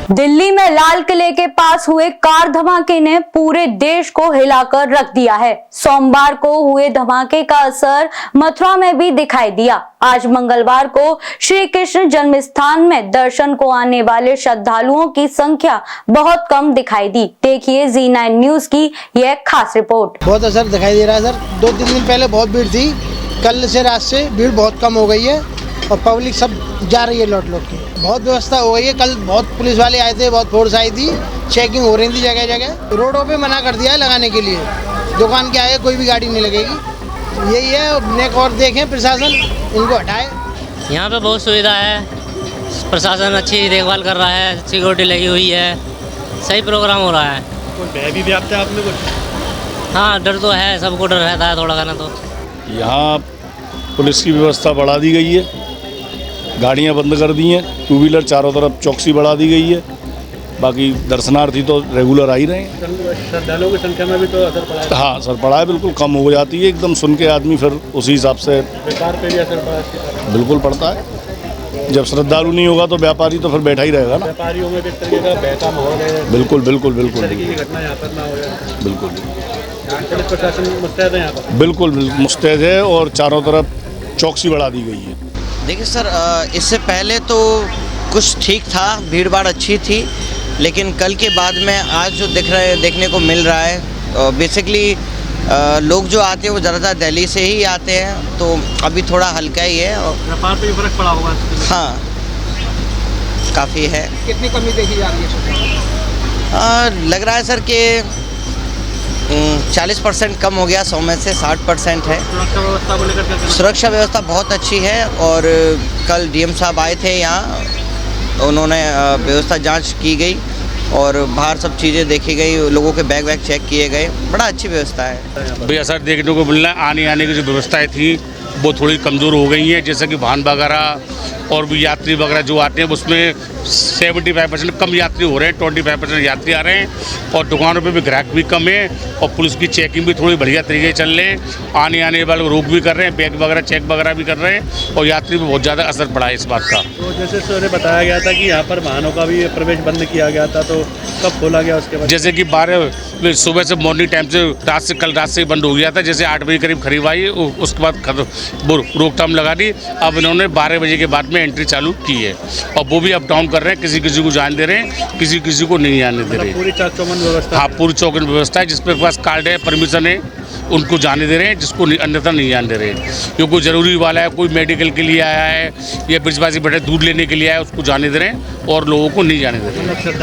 दिल्ली में लाल किले के पास हुए कार धमाके ने पूरे देश को हिलाकर रख दिया है। सोमवार को हुए धमाके का असर मथुरा में भी दिखाई दिया। आज मंगलवार को श्री कृष्ण जन्म स्थान में दर्शन को आने वाले श्रद्धालुओं की संख्या बहुत कम दिखाई दी। देखिए जी9 न्यूज की यह खास रिपोर्ट। बहुत असर दिखाई दे रहा है सर। 2-3 दिन पहले बहुत भीड़ थी, कल से रात से भीड़ बहुत कम हो गई है और पब्लिक सब जा रही है लौट के। बहुत व्यवस्था हो गई है। कल बहुत पुलिस वाले आए थे, बहुत फोर्स आई थी, चेकिंग हो रही थी जगह जगह। रोडों पे मना कर दिया है लगाने के लिए, दुकान के आगे कोई भी गाड़ी नहीं लगेगी। यही है, नेक और देखें प्रशासन इनको हटाए। यहाँ पे बहुत सुविधा है, प्रशासन अच्छी देखभाल कर रहा है, सिक्योरिटी लगी हुई है, सही प्रोग्राम हो रहा है। कोई भय भी व्याप्त है आपने कुछ? हाँ, डर तो है, सबको डर रहता है थोड़ा घना। तो यहाँ पुलिस की व्यवस्था बढ़ा दी गई है, गाड़ियाँ बंद कर दी हैं, 2 व्हीलर चारों तरफ चौकसी बढ़ा दी गई है। बाकी दर्शनार्थी तो रेगुलर आ ही रहे हैं। श्रद्धालुओं की संख्या में भी तो असर पड़ा है? हाँ सर, पड़ा है, बिल्कुल कम हो जाती है एकदम। सुन के आदमी फिर उसी हिसाब से व्यापार पे भी असर पड़ा है? बिल्कुल पड़ता है। जब श्रद्धालु नहीं होगा तो व्यापारी तो फिर बैठा ही रहेगा ना। व्यापारियों में भी इस तरीके का भय का माहौल है? बिल्कुल बिल्कुल बिल्कुल इस तरीके की घटना यहाँ पर ना हो जाए। बिल्कुल पुलिस प्रशासन मुस्तैद है यहाँ पर? बिल्कुल मुस्तैद है और चारों तरफ चौकसी बढ़ा दी गई है। देखिए सर, इससे पहले तो कुछ ठीक था, भीड़ भाड़ अच्छी थी, लेकिन कल के बाद में आज जो देखने को मिल रहा है, बेसिकली लोग जो आते हैं वो ज़्यादातर दिल्ली से ही आते हैं, तो अभी थोड़ा हल्का ही है। और व्यापार पे भी फर्क पड़ा होगा? हाँ, काफ़ी है। कितनी कमी देखी जा रही है? लग रहा है सर कि 40% कम हो गया, 100 में से 60% है। सुरक्षा व्यवस्था को लेकर क्या? सुरक्षा व्यवस्था बहुत अच्छी है और कल डीएम साहब आए थे यहाँ, उन्होंने व्यवस्था जांच की गई और बाहर सब चीज़ें देखी गई, लोगों के बैग वैग चेक किए गए। बड़ा अच्छी व्यवस्था है। भैया सर, देखने को मिल रहा है आने की जो व्यवस्थाएं थी वो थोड़ी कमज़ोर हो गई हैं। जैसे कि वाहन वगैरह और भी यात्री वगैरह जो आते हैं उसमें 75% कम यात्री हो रहे हैं, 25% यात्री आ रहे हैं और दुकानों पे भी ग्राहक भी कम है और पुलिस की चेकिंग भी थोड़ी बढ़िया तरीके से चल रहे हैं। आने वाले को रोक भी कर रहे हैं, बैग वगैरह चेक वगैरह भी कर रहे हैं और यात्री पे बहुत ज़्यादा असर पड़ा है इस बात का। तो जैसे सर बताया गया था कि यहाँ पर वाहनों का भी प्रवेश बंद किया गया था, तो कब खोला गया उसके बाद? जैसे कि 12 सुबह से मॉर्निंग टाइम से कल रात से बंद हो गया था। जैसे 8 बजे करीब खरीद आई, उसके बाद रोकथाम लगा दी। अब इन्होंने 12 बजे के बाद में एंट्री चालू की है और वो भी अप डाउन कर रहे हैं, किसी को जाने दे रहे हैं, किसी को नहीं आने दे रहे हैं। पूरी चाक-चौबंद व्यवस्था? हाँ, पूरी चौकन व्यवस्था है। जिसपे पास कार्ड है, परमिशन है, उनको जाने दे रहे हैं, जिसको अन्यथा नहीं जाने दे रहे हैं। क्योंकि कोई ज़रूरी वाला है, कोई मेडिकल के लिए आया है या ब्रिजवासी बैठे दूध लेने के लिए आया है, उसको जाने दे रहे हैं और लोगों को नहीं जाने दे रहे हैं।